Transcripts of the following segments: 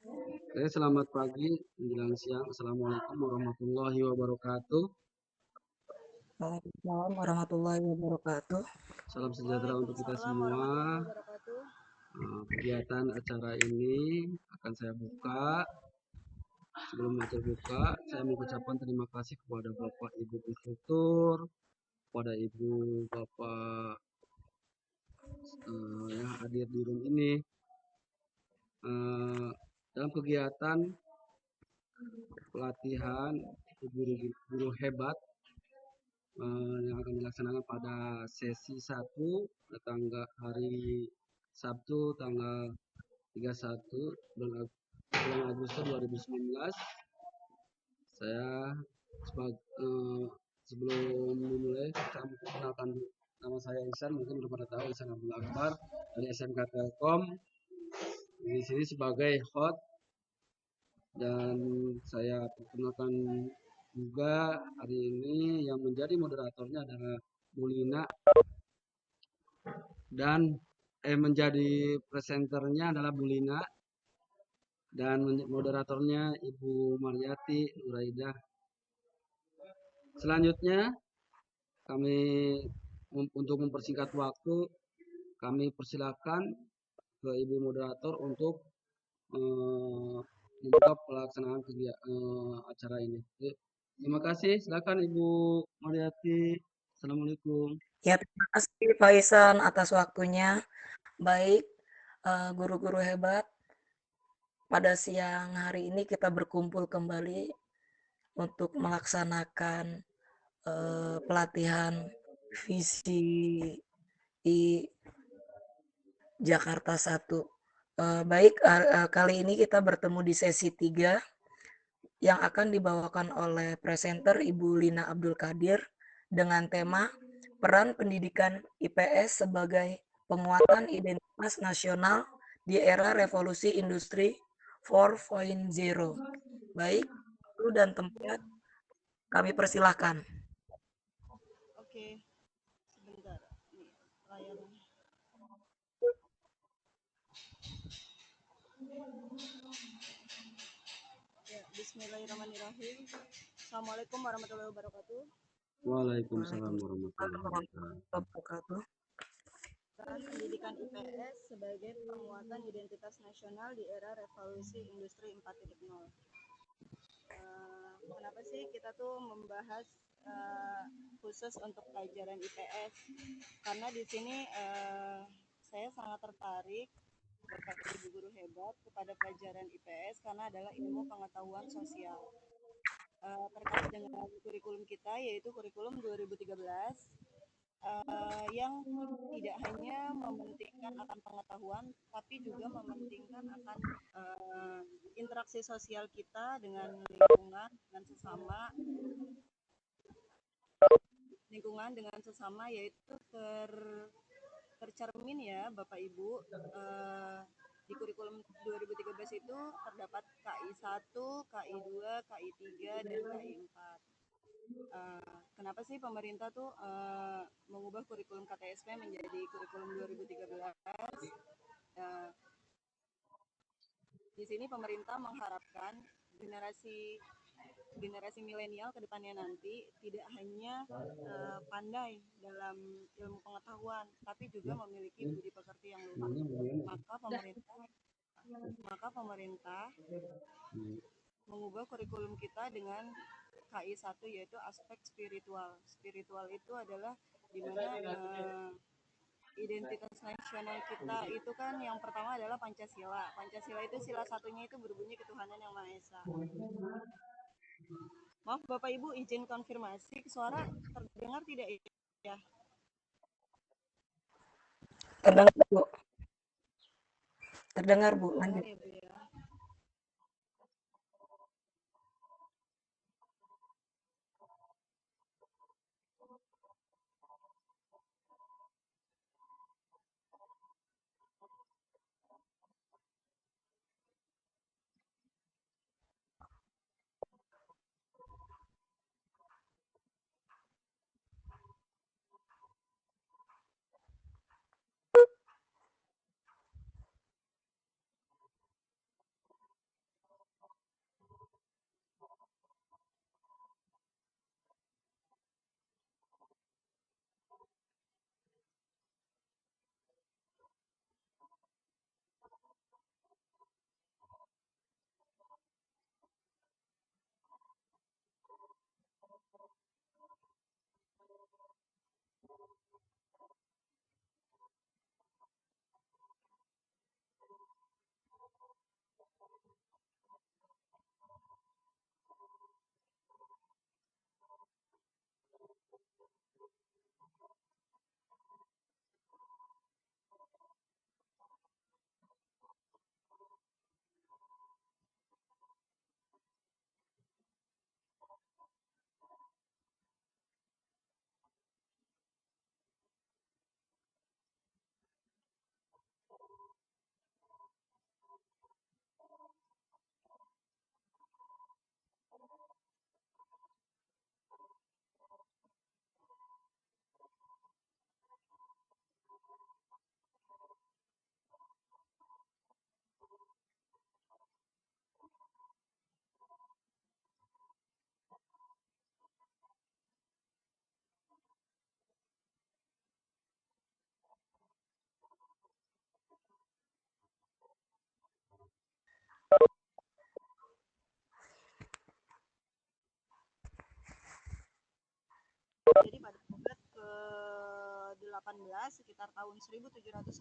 Oke, selamat pagi menjelang siang. Assalamualaikum warahmatullahi wabarakatuh. Waalaikumsalam warahmatullahi wabarakatuh. Salam sejahtera untuk kita Waalaikumsalam semua. warahmatullahi wabarakatuh. Kegiatan acara ini akan saya buka. Sebelum acara buka, saya mengucapkan terima kasih kepada Bapak Ibu instruktur, kepada Ibu Bapak yang hadir di room ini. Eh, dalam kegiatan pelatihan guru hebat yang akan dilaksanakan pada sesi 1 tanggal hari Sabtu tanggal 31 bulan Agustus 2019. Saya sebelum memulai saya memperkenalkan nama saya Ihsan, mungkin belum pada tahu Ihsan Abdul Akbar dari SMK Telkom. Di sini sebagai host dan saya perkenalkan juga hari ini yang menjadi moderatornya adalah Bulina dan menjadi presenternya adalah Bulina dan moderatornya Ibu Mariati Nuraidah. Selanjutnya kami untuk mempersingkat waktu kami persilakan ke Ibu moderator untuk membuka pelaksanaan acara ini. Terima kasih. Silakan Ibu Mariati. Assalamualaikum. Ya, terima kasih Pak Isan atas waktunya. Baik, guru-guru hebat, pada siang hari ini kita berkumpul kembali untuk melaksanakan pelatihan visi di Jakarta 1. Baik, kali ini kita bertemu di sesi 3 yang akan dibawakan oleh presenter Ibu Lina Abdul Qadir dengan tema peran pendidikan IPS sebagai penguatan identitas nasional di era revolusi industri 4.0. Baik, waktu dan tempat kami persilahkan. Oke, sebentar. Nih, layarnya. Ya, bismillahirrahmanirrahim. Assalamualaikum warahmatullahi wabarakatuh. Waalaikumsalam Waalaikumsalam warahmatullahi warahmatullahi wabarakatuh. wabarakatuh. Peran pendidikan IPS sebagai penguatan identitas nasional di era revolusi industri 4.0. Kenapa sih kita tuh membahas khusus untuk pelajaran IPS? Karena di sini saya sangat tertarik Bapak Ibu guru hebat kepada pelajaran IPS karena adalah ilmu pengetahuan sosial. Terkait dengan kurikulum kita yaitu kurikulum 2013 yang tidak hanya mementingkan akan pengetahuan tapi juga mementingkan akan interaksi sosial kita dengan lingkungan dengan sesama yaitu tercermin ya Bapak Ibu di kurikulum 2013 itu terdapat KI 1, KI 2, KI 3 dan KI 4. Kenapa sih pemerintah tuh mengubah kurikulum KTSP menjadi kurikulum 2013? Uh, di sini pemerintah mengharapkan generasi generasi milenial ke depannya nanti tidak hanya pandai dalam ilmu pengetahuan, tapi juga memiliki budi pekerti yang luhur. Maka pemerintah maka pemerintah mengubah kurikulum kita dengan KI 1 yaitu aspek spiritual. Spiritual itu adalah di mana identitas nasional kita itu kan yang pertama adalah Pancasila. Pancasila itu sila satunya itu berbunyi ketuhanan yang Maha Esa. Maaf Bapak Ibu izin konfirmasi suara terdengar tidak ya? Terdengar Bu, terdengar Bu, Terdengar lanjut. ya Bu ya. ke-18 sekitar tahun 1760,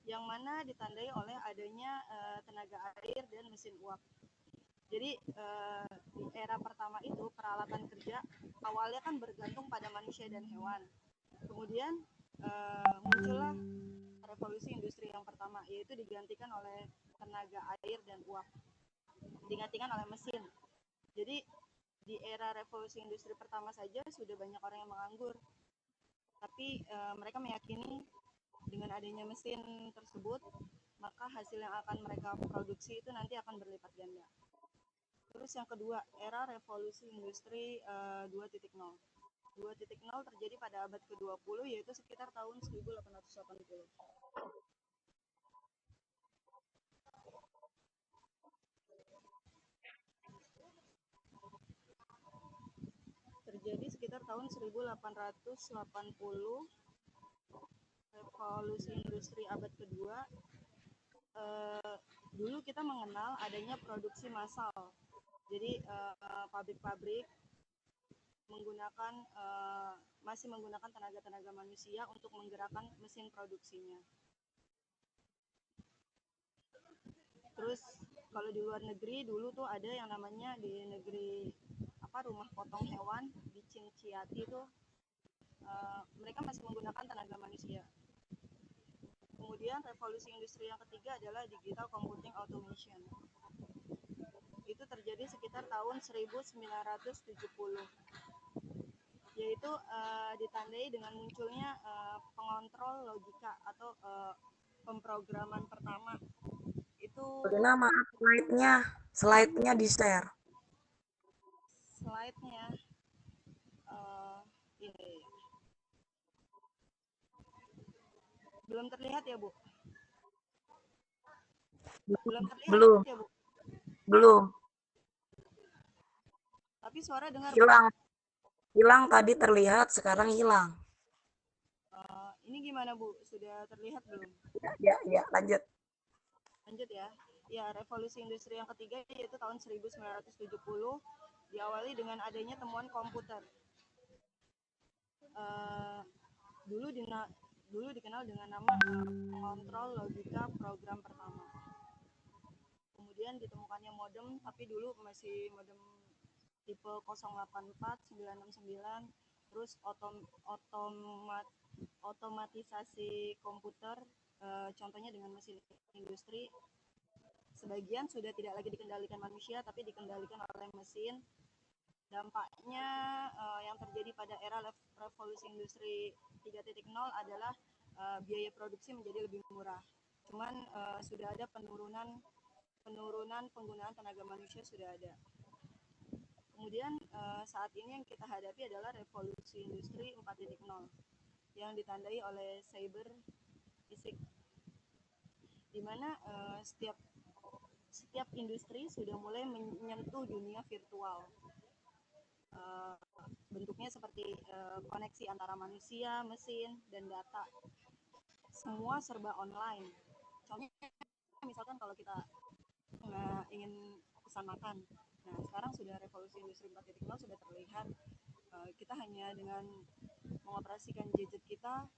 yang mana ditandai oleh adanya tenaga air dan mesin uap. Jadi di era pertama itu peralatan kerja awalnya kan bergantung pada manusia dan hewan. Kemudian muncullah revolusi industri yang pertama, yaitu digantikan oleh tenaga air dan uap, digantikan oleh mesin. Jadi di era revolusi industri pertama saja sudah banyak orang yang menganggur, tapi mereka meyakini dengan adanya mesin tersebut, maka hasil yang akan mereka produksi itu nanti akan berlipat ganda. Terus yang kedua, era revolusi industri 2.0. 2.0 terjadi pada abad ke-20, yaitu sekitar tahun 1880. Terjadi sekitar tahun 1880, revolusi industri abad kedua. Dulu kita mengenal adanya produksi massal. Jadi pabrik-pabrik masih menggunakan tenaga manusia untuk menggerakkan mesin produksinya. Terus kalau di luar negeri dulu tuh ada yang namanya di negeri rumah potong hewan di Cincinnati tuh mereka masih menggunakan tenaga manusia. Kemudian revolusi industri yang ketiga adalah digital computing automation. Itu terjadi sekitar tahun 1970. Yaitu ditandai dengan munculnya pengontrol logika atau pemrograman pertama. Itu Maaf, slide-nya di-share. Slide-nya ini. Belum terlihat ya, Bu? Belum terlihat Belum. ya, Bu? Belum. Tapi suara dengar. Hilang tadi terlihat, sekarang hilang. Ini gimana, Bu? Sudah terlihat belum? Ya, lanjut. Lanjut ya. Ya, revolusi industri yang ketiga yaitu tahun 1970 diawali dengan adanya temuan komputer. Dulu dikenal dengan nama pengontrol logika program pertama. Kemudian ditemukannya modem, tapi dulu masih modem tipe 084, 969, terus otomatisasi komputer, contohnya dengan mesin industri. Sebagian sudah tidak lagi dikendalikan manusia, tapi dikendalikan oleh mesin. Dampaknya yang terjadi pada era revolusi industri 3.0 adalah biaya produksi menjadi lebih murah. Cuman sudah ada penurunan penggunaan tenaga manusia sudah ada. Kemudian saat ini yang kita hadapi adalah revolusi industri 4.0 yang ditandai oleh cyber fisik, di mana setiap industri sudah mulai menyentuh dunia virtual. Bentuknya seperti koneksi antara manusia, mesin, dan data. Semua serba online. Contohnya misalkan kalau kita ingin pesan makan. Nah, sekarang sudah revolusi industri 4.0 sudah terlihat. Kita hanya dengan mengoperasikan gadget kita,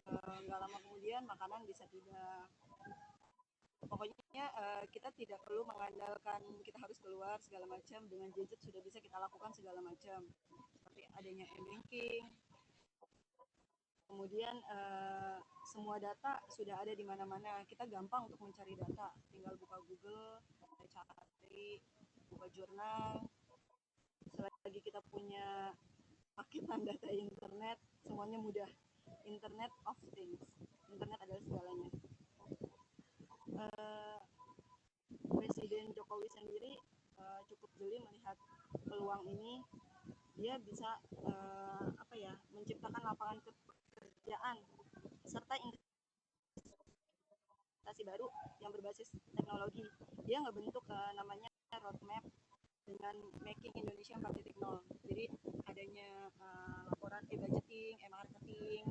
nggak lama kemudian makanan bisa tiba. Pokoknya kita tidak perlu mengandalkan kita harus keluar segala macam, dengan gadget sudah bisa kita lakukan segala macam, seperti adanya m-banking. Kemudian semua data sudah ada di mana-mana, kita gampang untuk mencari data, tinggal buka Google, cari, buka jurnal. Selagi kita punya paketan data internet, semuanya mudah. Internet of Things, internet adalah segalanya. Presiden Jokowi sendiri cukup jeli melihat peluang ini. Dia bisa menciptakan lapangan pekerjaan serta investasi baru yang berbasis teknologi. Dia ngebentuk namanya roadmap dengan Making Indonesia 4.0. Jadi adanya laporan e-budgeting, e-marketing,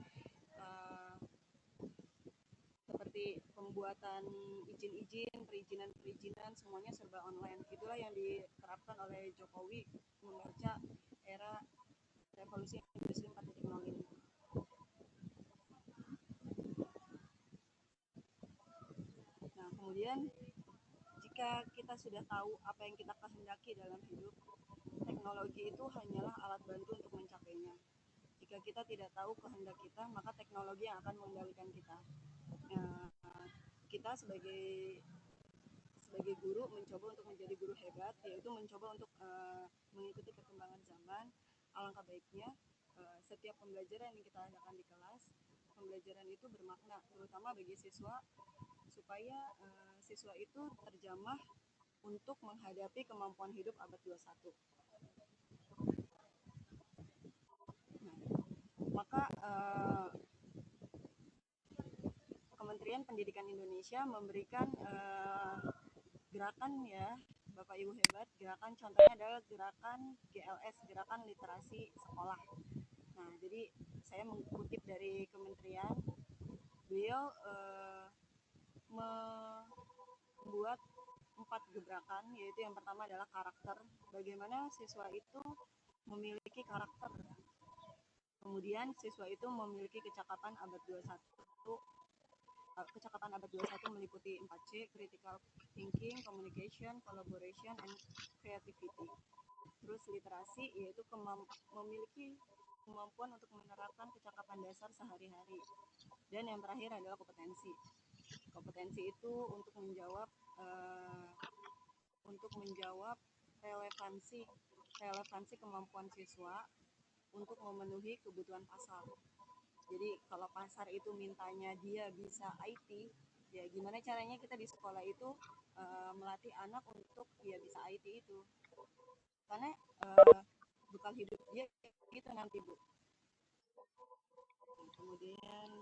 seperti pembuatan perizinan, semuanya serba online. Itulah yang diterapkan oleh Jokowi membaca era revolusi industri 4.0 ini. Kemudian jika kita sudah tahu apa yang kita kehendaki dalam hidup, teknologi itu hanyalah alat bantu untuk mencapainya. Jika kita tidak tahu kehendak kita, maka teknologi yang akan mengendalikan kita. Nah, kita sebagai guru mencoba untuk menjadi guru hebat, yaitu mencoba untuk mengikuti perkembangan zaman. Alangkah baiknya setiap pembelajaran yang kita adakan di kelas, pembelajaran itu bermakna, terutama bagi siswa, supaya siswa itu terjamah untuk menghadapi kemampuan hidup abad 21. Nah, maka Kementerian Pendidikan Indonesia memberikan gerakan, ya Bapak Ibu hebat, gerakan contohnya adalah gerakan GLS, gerakan literasi sekolah. Nah, jadi saya mengutip dari kementerian, beliau membuat 4 gebrakan, yaitu yang pertama adalah karakter, bagaimana siswa itu memiliki karakter. Kemudian siswa itu memiliki kecakapan abad 21. Kecakapan abad 21 meliputi 4C, critical thinking, communication, collaboration, and creativity. Terus literasi, yaitu memiliki kemampuan untuk menerapkan kecakapan dasar sehari-hari. Dan yang terakhir adalah kompetensi. Kompetensi itu untuk menjawab relevansi kemampuan siswa untuk memenuhi kebutuhan pasar. Jadi kalau pasar itu mintanya dia bisa IT, ya gimana caranya kita di sekolah itu melatih anak untuk dia bisa IT itu. Karena bekal hidup dia gitu nanti, Bu. Kemudian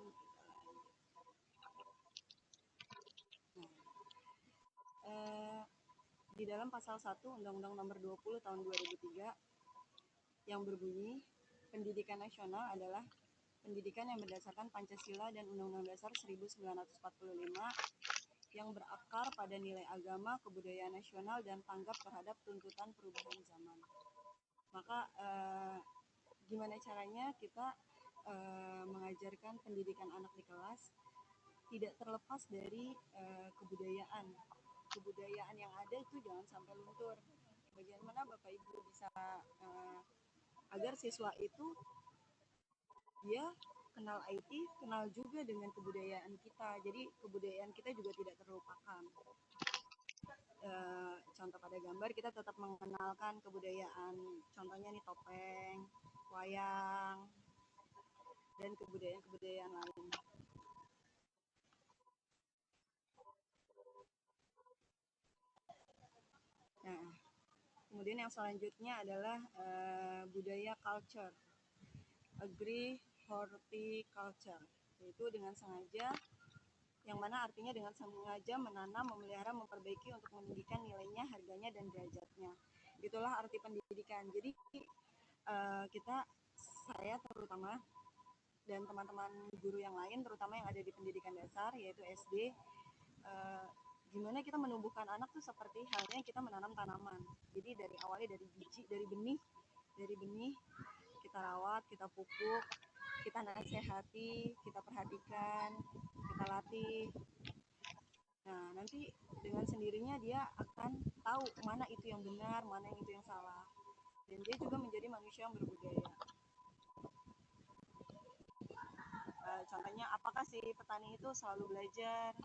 di dalam pasal 1 Undang-Undang Nomor 20 Tahun 2003 yang berbunyi, pendidikan nasional adalah pendidikan yang berdasarkan Pancasila dan Undang-Undang Dasar 1945 yang berakar pada nilai agama, kebudayaan nasional, dan tanggap terhadap tuntutan perubahan zaman. Maka gimana caranya kita mengajarkan pendidikan anak di kelas tidak terlepas dari kebudayaan yang ada itu jangan sampai luntur. Bagaimana Bapak Ibu bisa agar siswa itu dia kenal IT, kenal juga dengan kebudayaan kita. Jadi kebudayaan kita juga tidak terlupakan. Contoh pada gambar, kita tetap mengenalkan kebudayaan. Contohnya nih topeng, wayang, dan kebudayaan lain. Nah, kemudian yang selanjutnya adalah budaya culture, horticulture, yaitu dengan sengaja, yang mana artinya dengan sengaja menanam, memelihara, memperbaiki untuk meninggikan nilainya, harganya, dan derajatnya. Itulah arti pendidikan. Jadi saya terutama dan teman-teman guru yang lain, terutama yang ada di pendidikan dasar yaitu SD, gimana kita menumbuhkan anak tuh seperti halnya kita menanam tanaman. Jadi awalnya dari biji, dari benih kita rawat, kita pupuk, kita nasihati, kita perhatikan, kita latih. Nah, nanti dengan sendirinya dia akan tahu mana itu yang benar, mana itu yang salah. Dan dia juga menjadi manusia yang berbudaya. Contohnya, apakah si petani itu selalu belajar?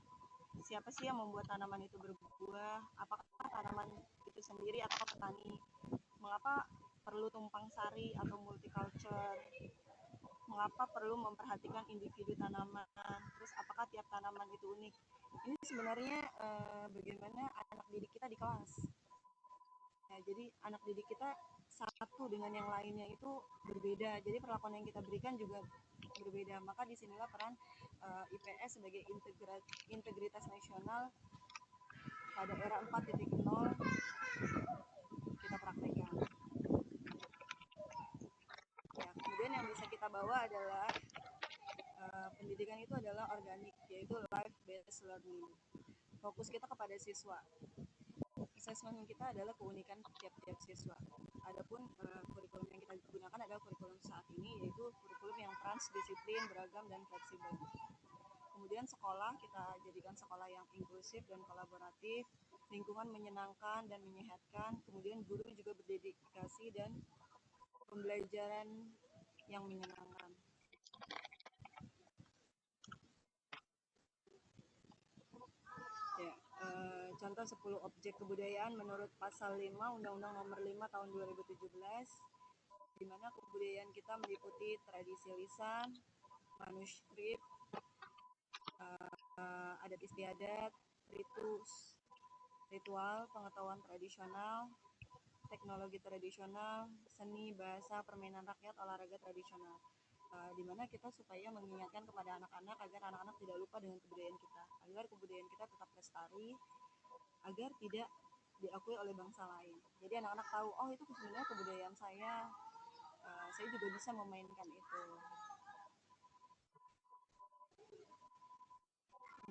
Siapa sih yang membuat tanaman itu berbuah? Apakah tanaman itu sendiri atau petani? Mengapa perlu tumpang sari atau multiculture? Mengapa perlu memperhatikan individu tanaman? Terus apakah tiap tanaman itu unik? Ini sebenarnya bagaimana anak didik kita di kelas. Nah, jadi anak didik kita satu dengan yang lainnya itu berbeda. Jadi perlakuan yang kita berikan juga berbeda. Maka disinilah peran IPS sebagai integritas nasional pada era 4.0 kita praktekkan. Ya, kemudian yang bisa kita bawa adalah pendidikan itu adalah organik, yaitu life based learning. Fokus kita kepada siswa. Assessment kita adalah keunikan tiap-tiap siswa. Adapun kurikulum yang kita gunakan adalah kurikulum saat ini, yaitu kurikulum yang transdisiplin, beragam, dan fleksibel. Kemudian sekolah kita jadikan sekolah yang inklusif dan kolaboratif, lingkungan menyenangkan dan menyehatkan, kemudian guru juga berdedikasi dan pembelajaran yang menyenangkan. Ya, contoh 10 objek kebudayaan menurut pasal 5 Undang-Undang Nomor 5 Tahun 2017, di mana kebudayaan kita meliputi tradisi lisan, manuskrip, adat istiadat, ritual, pengetahuan tradisional, teknologi tradisional, seni, bahasa, permainan rakyat, olahraga tradisional. Di mana kita supaya mengingatkan kepada anak-anak agar anak-anak tidak lupa dengan kebudayaan kita, agar kebudayaan kita tetap lestari, agar tidak diakui oleh bangsa lain. Jadi anak-anak tahu, oh itu sebenarnya kebudayaan saya juga bisa memainkan itu.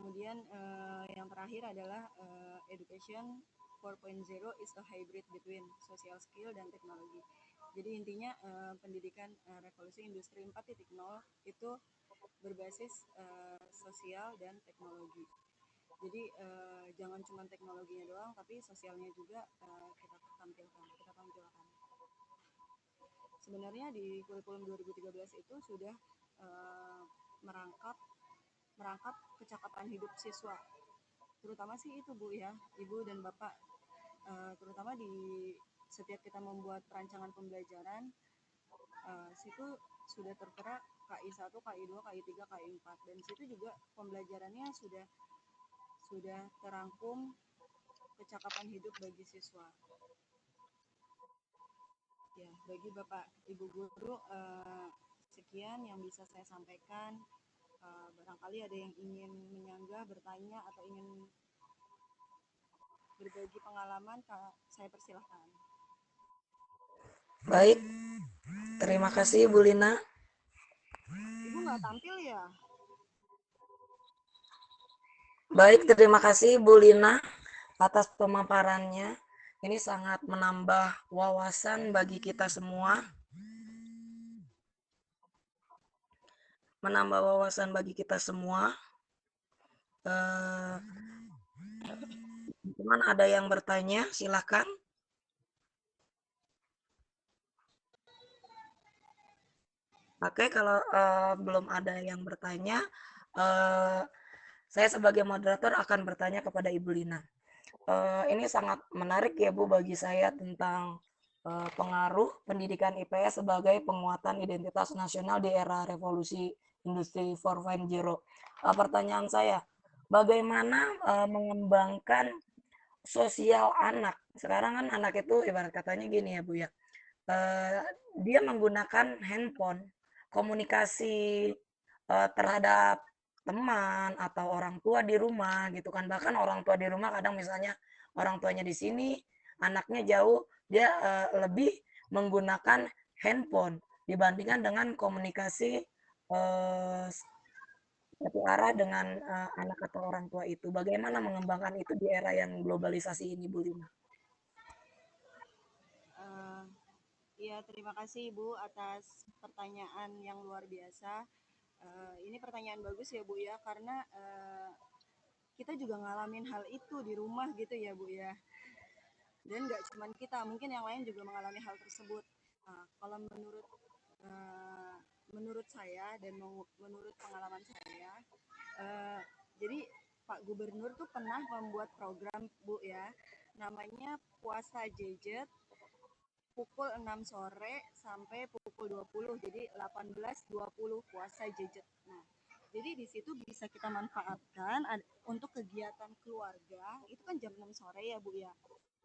Kemudian yang terakhir adalah education 4.0 is a hybrid between social skill dan teknologi. Jadi intinya pendidikan revolusi industri 4.0 itu berbasis sosial dan teknologi. Jadi jangan cuma teknologinya doang, tapi sosialnya juga kita tampilkan. Sebenarnya di kurikulum 2013 itu sudah merangkap kecakapan hidup siswa, terutama sih itu Bu ya, Ibu dan Bapak, terutama di setiap kita membuat perancangan pembelajaran, situ sudah tertera KI 1, KI 2, KI 3, KI 4, dan situ juga pembelajarannya sudah terangkum kecakapan hidup bagi siswa. Ya, bagi Bapak Ibu guru, sekian yang bisa saya sampaikan. Barangkali ada yang ingin menyanggah, bertanya, atau ingin berbagi pengalaman, saya persilahkan. Baik, terima kasih Bu Lina. Ibu nggak tampil ya? Baik, terima kasih Bu Lina atas pemaparannya. Ini sangat menambah wawasan bagi kita semua. Teman ada yang bertanya, silakan. Oke, kalau belum ada yang bertanya, saya sebagai moderator akan bertanya kepada Ibu Lina. Ini sangat menarik ya Bu bagi saya tentang pengaruh pendidikan IPS sebagai penguatan identitas nasional di era revolusi industri 4.0. Pertanyaan saya, bagaimana mengembangkan sosial anak? Sekarang kan anak itu ibarat katanya gini ya Bu ya, dia menggunakan handphone, komunikasi terhadap teman atau orang tua di rumah gitu kan. Bahkan orang tua di rumah kadang misalnya orang tuanya di sini, anaknya jauh, dia lebih menggunakan handphone dibandingkan dengan komunikasi satu arah dengan anak atau orang tua itu. Bagaimana mengembangkan itu di era yang globalisasi ini, Bu Lina? Ya, terima kasih Ibu atas pertanyaan yang luar biasa. Ini pertanyaan bagus ya Bu ya, karena kita juga ngalamin hal itu di rumah gitu ya Bu ya. Dan nggak cuma kita, mungkin yang lain juga mengalami hal tersebut. Kalau menurut saya dan menurut pengalaman saya, jadi Pak Gubernur tuh pernah membuat program Bu ya, namanya Puasa Jejet pukul 6 sore sampai pukul 20, jadi 18.20 puasa jejet. Nah, jadi di situ bisa kita manfaatkan untuk kegiatan keluarga, itu kan jam 6 sore ya Bu ya.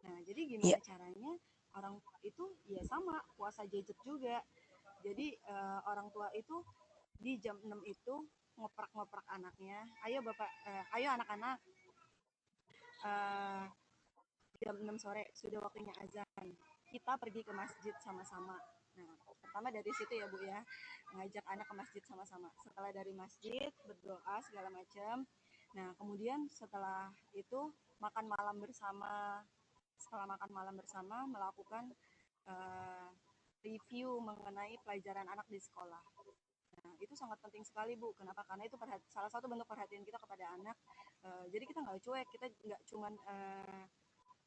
Nah, jadi gimana caranya orang tua itu ya sama puasa jejet juga. Jadi orang tua itu di jam 6 itu ngoprak-ngoprak anaknya, ayo Bapak, ayo anak-anak, jam 6 sore sudah waktunya azan, kita pergi ke masjid sama-sama. Nah, pertama dari situ ya Bu ya, ngajak anak ke masjid sama-sama. Setelah dari masjid, berdoa segala macam. Nah, kemudian setelah itu makan malam bersama. Setelah makan malam bersama, melakukan review mengenai pelajaran anak di sekolah. itu sangat penting sekali Bu. Kenapa? Karena itu salah satu bentuk perhatian kita kepada anak. Jadi kita nggak cuek, kita nggak cuman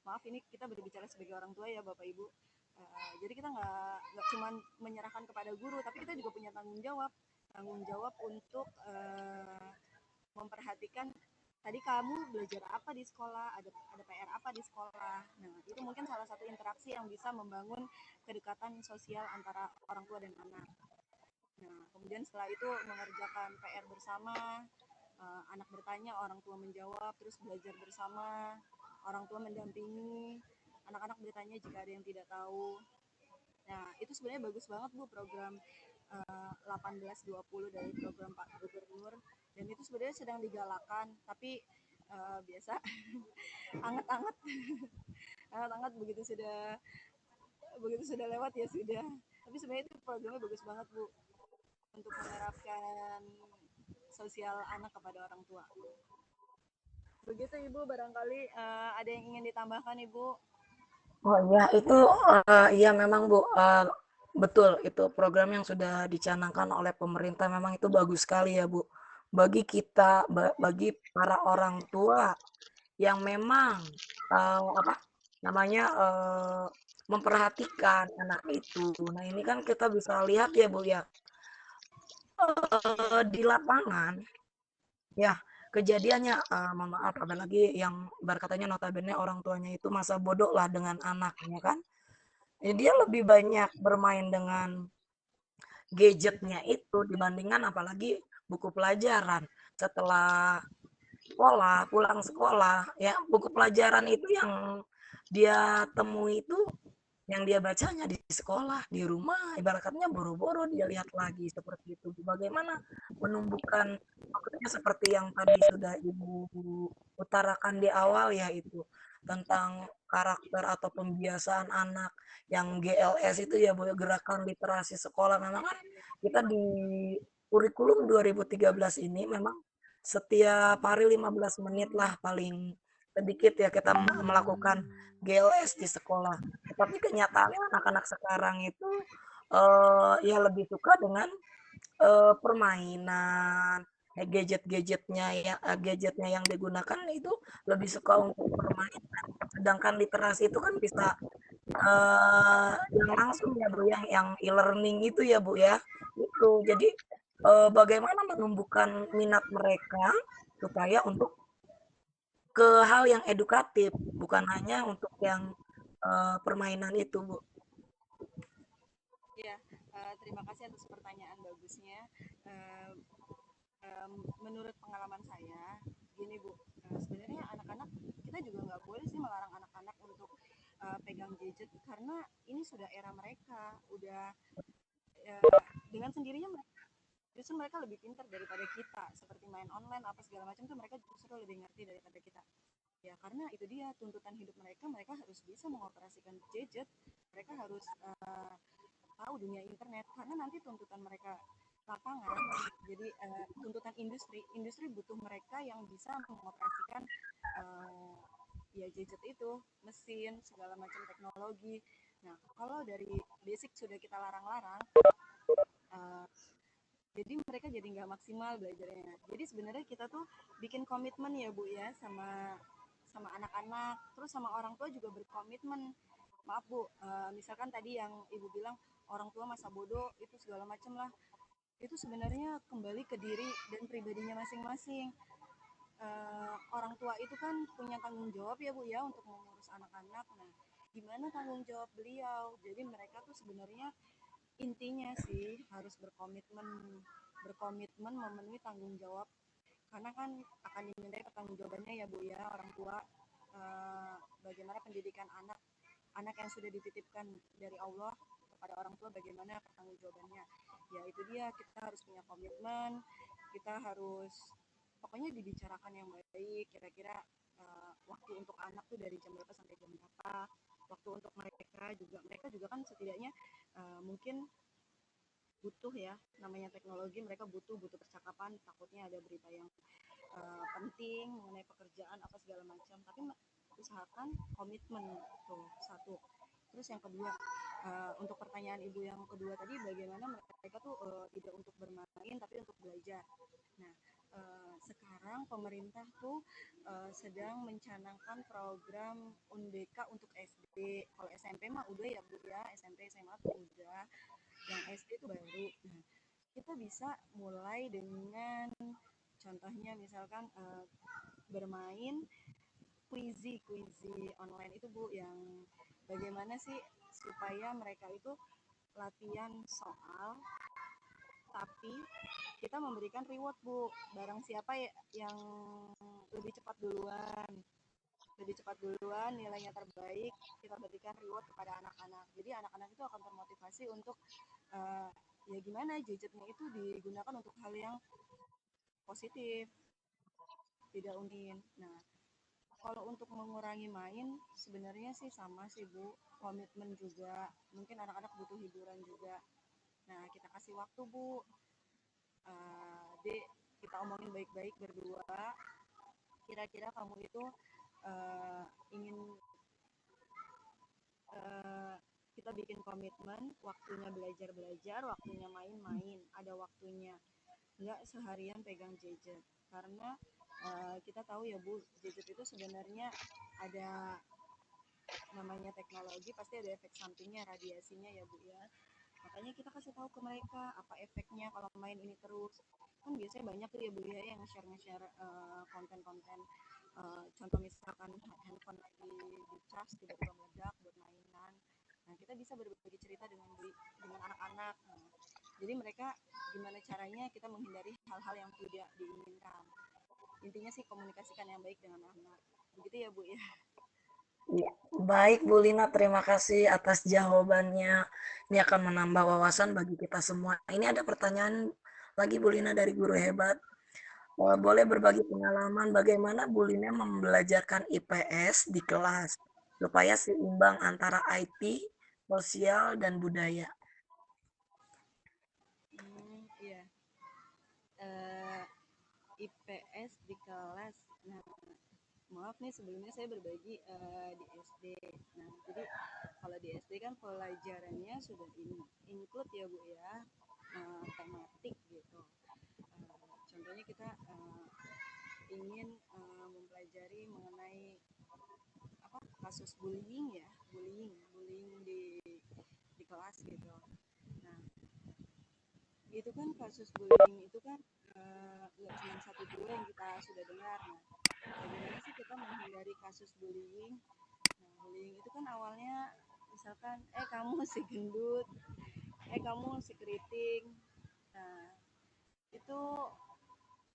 maaf ini kita berbicara sebagai orang tua ya Bapak Ibu. Jadi kita nggak cuman menyerahkan kepada guru, tapi kita juga punya tanggung jawab untuk memperhatikan tadi kamu belajar apa di sekolah, ada PR apa di sekolah. Nah, itu mungkin salah satu interaksi yang bisa membangun kedekatan sosial antara orang tua dan anak. Nah, kemudian setelah itu mengerjakan PR bersama, anak bertanya, orang tua menjawab, terus belajar bersama, orang tua mendampingi, anak-anak bertanya jika ada yang tidak tahu. Nah, itu sebenarnya bagus banget Bu program 1820 dari program Pak Gubernur, dan itu sebenarnya sedang digalakan, tapi biasa anget-anget anget-anget begitu sudah lewat ya sudah. Tapi sebenarnya itu programnya bagus banget Bu untuk menerapkan sosial anak kepada orang tua. Begitu Ibu, barangkali ada yang ingin ditambahkan Ibu? Oh iya, itu iya memang Bu, betul itu program yang sudah dicanangkan oleh pemerintah memang itu bagus sekali ya Bu. Bagi kita, bagi para orang tua yang memang apa namanya memperhatikan anak itu. Nah ini kan kita bisa lihat ya Bu ya di lapangan ya kejadiannya mohon maaf apalagi yang berkatanya notabene orang tuanya itu masa bodoh lah dengan anaknya kan. Dia lebih banyak bermain dengan gadgetnya itu dibandingkan apalagi buku pelajaran. Setelah sekolah, pulang sekolah, ya buku pelajaran itu yang dia temui itu yang dia bacanya di sekolah, di rumah, ibaratnya boro-boro dia lihat lagi seperti itu. Bagaimana menumbuhkan maksudnya seperti yang tadi sudah Ibu utarakan di awal ya itu tentang karakter atau pembiasaan anak yang GLS itu ya Bu, gerakan literasi sekolah. Memang kan kita di kurikulum 2013 ini memang setiap hari 15 menit lah paling sedikit ya kita melakukan GLS di sekolah. Tapi kenyataannya anak-anak sekarang itu ya lebih suka dengan permainan, gadgetnya yang digunakan itu lebih suka untuk permainan. Sedangkan literasi itu kan bisa yang langsung ya Bu, yang e-learning itu ya Bu ya. Itu. Jadi bagaimana menumbuhkan minat mereka supaya untuk ke hal yang edukatif, bukan hanya untuk yang permainan itu, Bu. Ya, terima kasih atas pertanyaan bagusnya. Uh, Menurut pengalaman saya, gini Bu, sebenarnya anak-anak kita juga nggak boleh sih melarang anak-anak untuk pegang gadget karena ini sudah era mereka, udah dengan sendirinya justru mereka lebih pintar daripada kita, seperti main online apa segala macam tuh mereka justru lebih ngerti daripada kita. Ya karena itu dia tuntutan hidup mereka, mereka harus bisa mengoperasikan gadget, mereka harus tahu dunia internet karena nanti tuntutan mereka lapangan, jadi tuntutan industri butuh mereka yang bisa mengoperasikan ya gadget itu, mesin segala macam teknologi. Nah kalau dari basic sudah kita larang-larang, jadi mereka jadi nggak maksimal belajarnya. Jadi sebenarnya kita tuh bikin komitmen ya Bu ya sama anak-anak, terus sama orang tua juga berkomitmen. Maaf Bu, misalkan tadi yang Ibu bilang orang tua masa bodoh itu segala macam lah, itu sebenarnya kembali ke diri dan pribadinya masing-masing. Orang tua itu kan punya tanggung jawab ya Bu ya untuk mengurus anak-anak. Nah, gimana tanggung jawab beliau? Jadi mereka tuh sebenarnya intinya sih harus berkomitmen memenuhi tanggung jawab karena kan akan dimintai pertanggungjawabannya ya Bu ya orang tua, bagaimana pendidikan anak yang sudah dititipkan dari Allah kepada orang tua, bagaimana pertanggungjawabannya. Ya itu dia, kita harus punya komitmen, kita harus pokoknya dibicarakan yang baik, kira-kira waktu untuk anak tuh dari jam berapa sampai jam berapa, waktu untuk mereka juga kan setidaknya mungkin butuh ya, namanya teknologi, mereka butuh percakapan, takutnya ada berita yang penting mengenai pekerjaan apa segala macam, tapi usahakan komitmen tuh satu. Terus yang kedua, Untuk pertanyaan Ibu yang kedua tadi, bagaimana mereka tuh tidak untuk bermain tapi untuk belajar. Nah, sekarang pemerintah tuh sedang mencanangkan program UNBK untuk SD. Kalau SMP mah udah ya Bu ya, SMP SMA tuh udah. Yang SD itu baru. Nah, kita bisa mulai dengan contohnya misalkan bermain quizy online itu Bu, yang bagaimana sih supaya mereka itu latihan soal tapi kita memberikan reward Bu, barang siapa yang lebih cepat duluan nilainya terbaik, kita berikan reward kepada anak-anak. Jadi anak-anak itu akan termotivasi untuk ya gimana gadgetnya itu digunakan untuk hal yang positif, tidak unin. Nah, kalau untuk mengurangi main sebenarnya sih sama sih Bu, komitmen juga, mungkin anak-anak butuh hiburan juga. Nah, kita kasih waktu Bu, Dek, kita omongin baik-baik berdua, kira-kira kamu itu ingin kita bikin komitmen, waktunya belajar-belajar, waktunya main-main, ada waktunya, nggak seharian pegang gadget. Karena kita tahu ya Bu, gadget itu sebenarnya ada namanya teknologi, pasti ada efek sampingnya, radiasinya ya Bu ya. Makanya kita kasih tahu ke mereka apa efeknya kalau main ini terus. Kan biasanya banyak tuh ya Bu ya yang nge-share konten-konten, contoh misalkan handphone lagi dicas tiba-tiba meledak buat mainan. Nah, kita bisa berbagi cerita dengan anak-anak. Nah, jadi mereka gimana caranya kita menghindari hal-hal yang tidak diinginkan. Intinya sih komunikasikan yang baik dengan anak. Begitu ya Bu ya. Ya, baik Bu Lina, terima kasih atas jawabannya. Ini akan menambah wawasan bagi kita semua. Ini ada pertanyaan lagi Bu Lina dari Guru Hebat. Boleh berbagi pengalaman bagaimana Bu Lina membelajarkan IPS di kelas supaya seimbang antara IT, sosial, dan budaya. Iya. IPS di kelas. Nah, maaf nih sebelumnya saya berbagi di SD. Nah, jadi kalau di SD kan pelajarannya sudah include ya Bu ya, tematik gitu. Contohnya kita ingin mempelajari mengenai apa kasus bullying ya, bullying di kelas gitu. Nah, itu kan kasus bullying itu kan nggak cuma satu dua yang kita sudah dengar. Nah, bagaimana sih kita menghindari kasus bullying? Nah, bullying itu kan awalnya misalkan, kamu si gendut, kamu si keriting. Nah, itu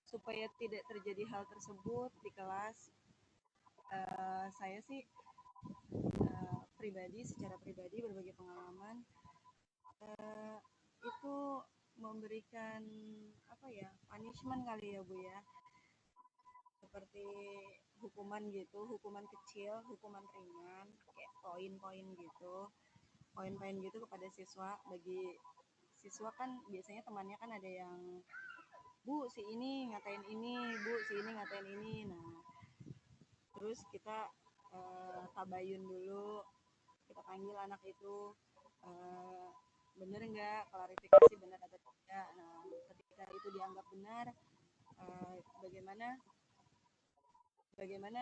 supaya tidak terjadi hal tersebut di kelas, saya sih secara pribadi berbagi pengalaman, itu memberikan apa ya, punishment kali ya Bu ya, seperti hukuman gitu, hukuman kecil, hukuman ringan, kayak poin-poin gitu kepada siswa. Bagi siswa kan biasanya temannya kan ada yang, Bu si ini ngatain ini, Bu si ini ngatain ini. Nah, terus kita tabayun dulu, kita panggil anak itu, bener nggak, klarifikasi benar atau tidak. Nah, ketika itu dianggap benar, bagaimana bagaimana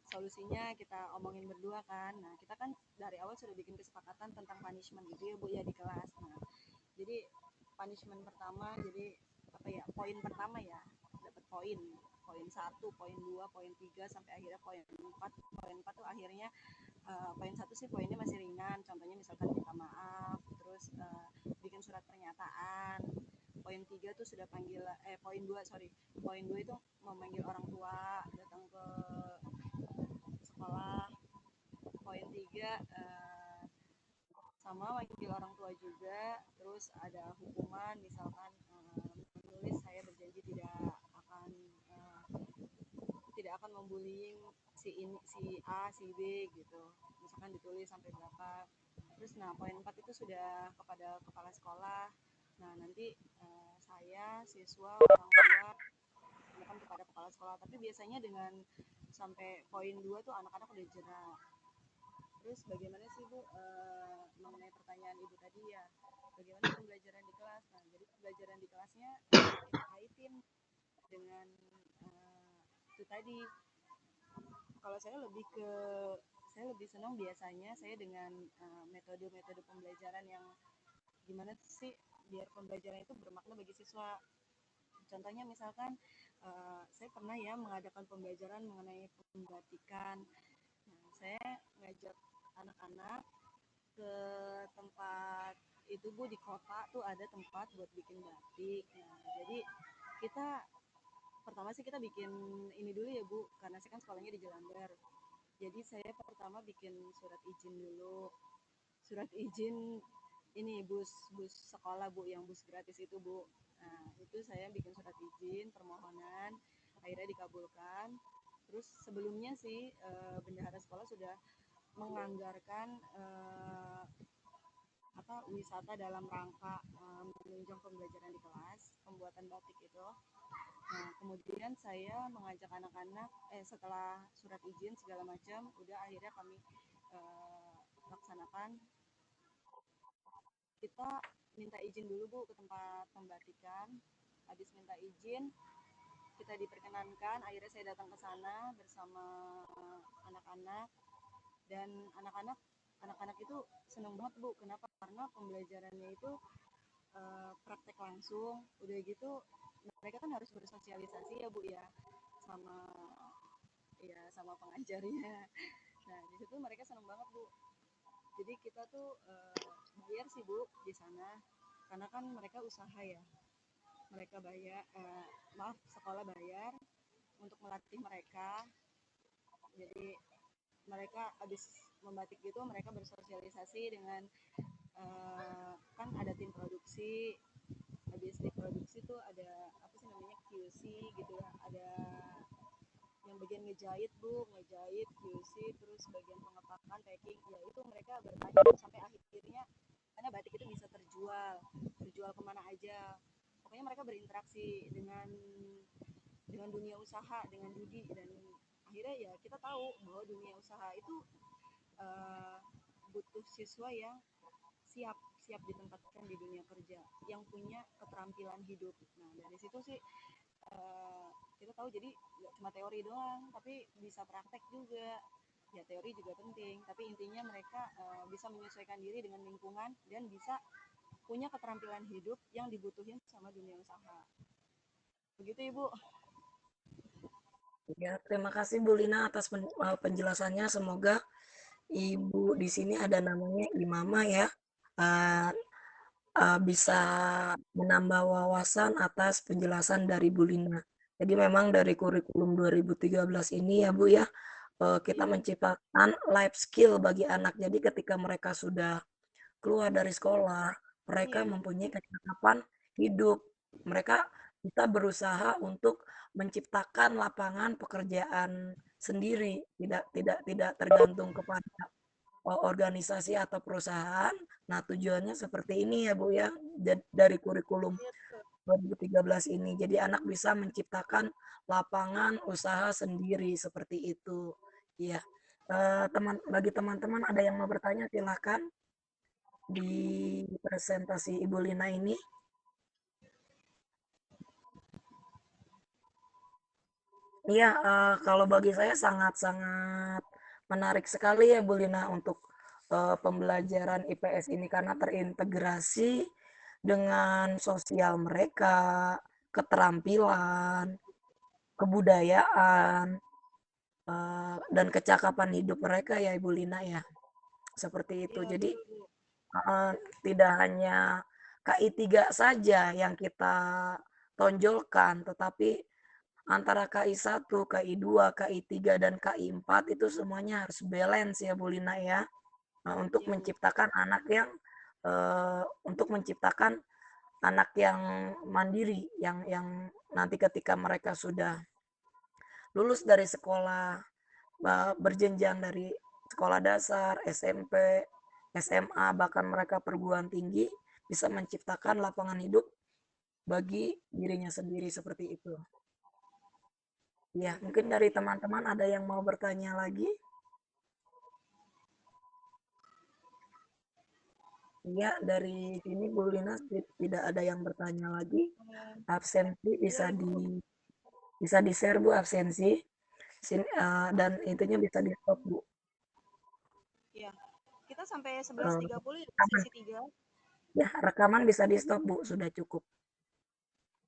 solusinya kita omongin berdua kan. Nah, kita kan dari awal sudah bikin kesepakatan tentang punishment gitu ya Bu ya di kelas. Nah, jadi punishment pertama, jadi apa ya, poin pertama ya dapat poin 1, poin 2, poin 3 sampai akhirnya poin 4 tuh akhirnya poin 1 sih poinnya masih ringan, contohnya misalkan minta maaf, terus bikin surat pernyataan. Poin 3 tuh sudah panggil, poin 2 itu memanggil orang tua datang ke sekolah. Poin 3 sama manggil orang tua juga, terus ada hukuman misalkan menulis saya berjanji akan uh, tidak akan membullying si A si B gitu, misalkan ditulis sampai berapa. Terus nah poin 4 itu sudah kepada kepala sekolah. Nah, nanti saya siswa orang tua bukan kepada kepala sekolah, tapi biasanya dengan sampai poin 2 tuh anak-anak udah jerah. Terus bagaimana sih Bu mengenai pertanyaan Ibu tadi ya, bagaimana pembelajaran di kelas? Nah, jadi pembelajaran di kelasnya kita kaitin dengan itu tadi. Kalau saya lebih senang biasanya saya dengan metode-metode pembelajaran yang gimana sih biar pembelajaran itu bermakna bagi siswa. Contohnya misalkan saya pernah ya mengadakan pembelajaran mengenai pembatikan. Nah, saya ngajak anak-anak ke tempat itu Bu, di kota tuh ada tempat buat bikin batik. Nah, jadi kita pertama sih kita bikin ini dulu ya Bu, karena saya kan sekolahnya di Jelambar. Jadi saya pertama bikin surat izin dulu. Surat izin ini bus bus sekolah Bu, yang bus gratis itu Bu. Nah, itu saya bikin surat izin permohonan, akhirnya dikabulkan. Terus sebelumnya sih bendahara sekolah sudah menganggarkan wisata dalam rangka menunjang pembelajaran di kelas, pembuatan batik itu. Nah, kemudian saya mengajak anak-anak setelah surat izin segala macam, udah akhirnya kami laksanakan. Kita minta izin dulu Bu ke tempat pembatikan. Habis minta izin, kita diperkenankan. Akhirnya saya datang ke sana bersama anak-anak, dan anak-anak itu seneng banget Bu. Kenapa? Karena pembelajarannya itu praktek langsung. Udah gitu mereka kan harus bersosialisasi ya Bu ya, sama sama pengajarnya. Nah, di situ mereka seneng banget Bu. Jadi kita tuh bayar sih Bu di sana, karena kan mereka usaha ya. Mereka bayar, sekolah bayar untuk melatih mereka. Jadi mereka habis membatik gitu, mereka bersosialisasi dengan kan ada tim produksi. Habis tim produksi tuh ada apa sih namanya, QC gitu ya. Ada yang bagian ngejahit Bu, ngejahit QC, terus bagian pengepakan, packing. Ya itu mereka bertanya sampai akhirnya karena batik itu bisa terjual kemana aja. Pokoknya mereka berinteraksi dengan dunia usaha, dengan judi, dan akhirnya ya kita tahu bahwa dunia usaha itu butuh siswa yang siap siap ditempatkan di dunia kerja, yang punya keterampilan hidup. Nah, dari situ sih kita tahu, jadi nggak cuma teori doang, tapi bisa praktek juga. Ya teori juga penting, tapi intinya mereka bisa menyesuaikan diri dengan lingkungan dan bisa punya keterampilan hidup yang dibutuhin sama dunia usaha. Begitu Ibu. Ya, terima kasih Bu Lina atas penjelasannya. Semoga Ibu di sini ada namanya Imama ya. Uh, bisa menambah wawasan atas penjelasan dari Bu Lina. Jadi memang dari kurikulum 2013 ini ya Bu ya, kita menciptakan life skill bagi anak. Jadi ketika mereka sudah keluar dari sekolah, mereka mempunyai kecakapan hidup. Mereka bisa berusaha untuk menciptakan lapangan pekerjaan sendiri, tidak tergantung kepada organisasi atau perusahaan. Nah, tujuannya seperti ini ya Bu ya, dari kurikulum 2013 ini. Jadi anak bisa menciptakan lapangan usaha sendiri seperti itu. Iya. Bagi teman-teman ada yang mau bertanya silakan di presentasi Ibu Lina ini. Iya, kalau bagi saya sangat-sangat menarik sekali ya Bu Lina untuk pembelajaran IPS ini karena terintegrasi dengan sosial mereka, keterampilan, kebudayaan, dan kecakapan hidup mereka ya Ibu Lina ya. Seperti itu. Jadi tidak hanya KI 3 saja yang kita tonjolkan, tetapi antara KI 1, KI 2, KI 3, dan KI 4 itu semuanya harus balance ya Bu Lina ya. Untuk menciptakan anak yang mandiri, yang nanti ketika mereka sudah lulus dari sekolah berjenjang dari sekolah dasar, SMP, SMA, bahkan mereka perguruan tinggi bisa menciptakan lapangan hidup bagi dirinya sendiri seperti itu. Ya, mungkin dari teman-teman ada yang mau bertanya lagi? Iya, dari sini Bu Lina tidak ada yang bertanya lagi. Absensi bisa Iya, Ibu. bisa di-share Bu absensi. Dan itunya bisa di-stop Bu. Iya. Kita sampai Eh, 11.30 ya, rekaman. sesi 3. Ya, rekaman bisa di-stop Bu, sudah cukup.